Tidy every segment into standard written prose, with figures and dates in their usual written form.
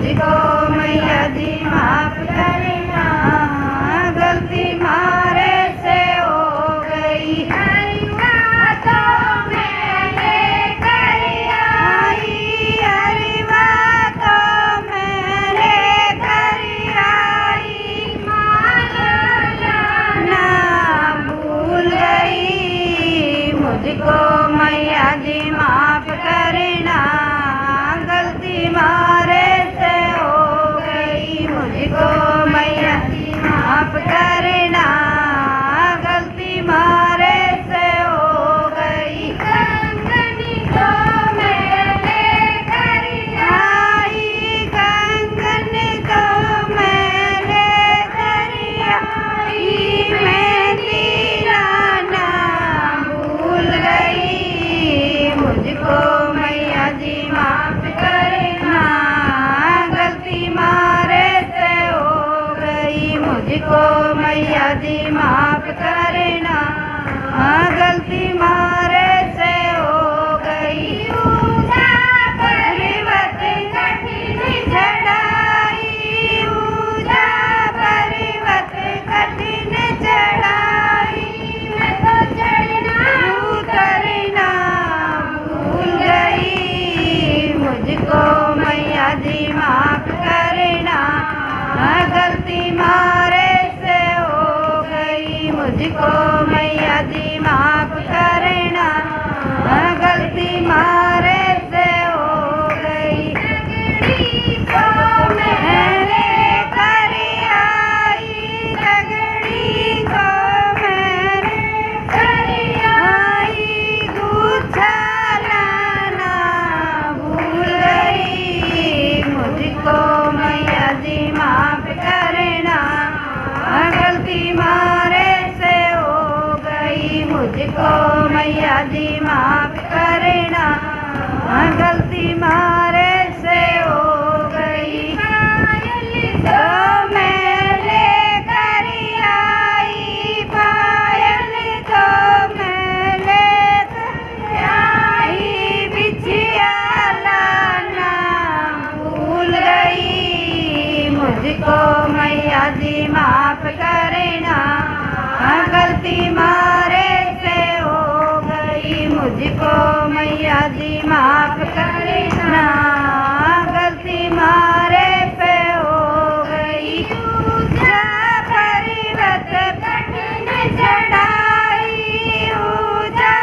मुझको मैया जी माफ करना, गलती मारे से हो गई। हरी बातों में लेकर आई, हरी बातों में लेकर आई, ना भूल गई। मुझको मैया जी माफ करना, गलती मारे से हो गई। मुझको मैया जी माफ करना, गलती मारे से हो गई। कंगनी को मैं लेकर आई, कंगनी को मैं लेकर आई, मेहंदी लाना भूल गई। मुझको मैया जी माफ करना, गलती मारे से हो गई। मुझको मैया जी माफ करना, गलती मारे से हो गई। पूजा पर्वत कठिन चढ़ाई, पूजा पर्वत कठिन चढ़ाई, मैं तो चढ़ना उतरना भूल गई। मुझको मैया जी माफ करना, गलती मारे से हो गई। मुझको मैया जी माफ करना, गलती मारे से हो गई। लगड़ी को मैं लेकर आई, लगड़ी को मैं लेकर आई, गुच्छा लाना भूल गई। मुझको मैया जी माफ करना, गलती मारे से हो गई। मुझको मैया जी माफ करना, गलती मारे से हो गई। पायल तो मैं लेकर आई, पायल तो मैं लेकर आई, बिछिया लाना भूल गई। मुझको मैया जी माफ करना, गलती मारे से हो गई। मुझको मैया जी माफ करना, गलती मारे से हो गई। पूजा पर्वत कठिन चढ़ाई, पूजा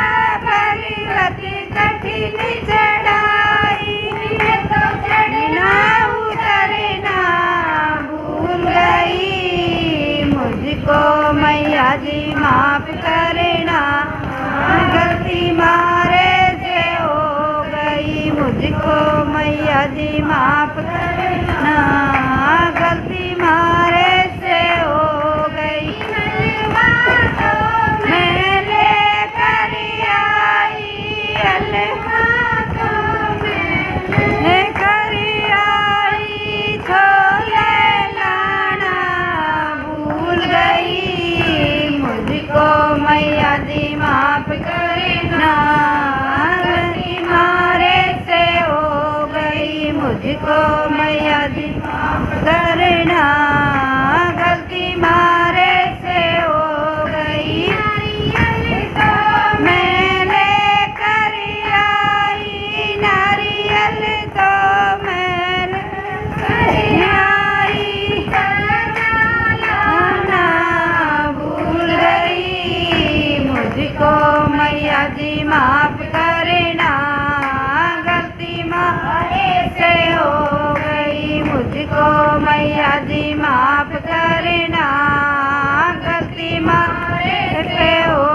पर्वत कठिन चढ़ाई, मैं तो चढ़ना उतरना भूल गई। मुझको मैया जी माफ करना, गलती मारे से हो गई। मुझको मैया जी माफ करना, गलती मारे से हो गई। मैं लेकर आई, अलहातों में लेकर आई, छोले लाना भूल गई। मुझको मैया जी माफ करना, गलती मारे से हो गई। मुझको मैया जी माफ करना, गलती मारे से हो गई। नारियल तो मैं लेकर आई, नारियल तो मैं लेकर आई, लाना भूल गई। मुझको मैया जी माफ करना, गलती मारे से हो गई। मुझको मैया जी माफ करना, गलती मारे से हो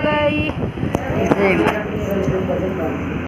गई।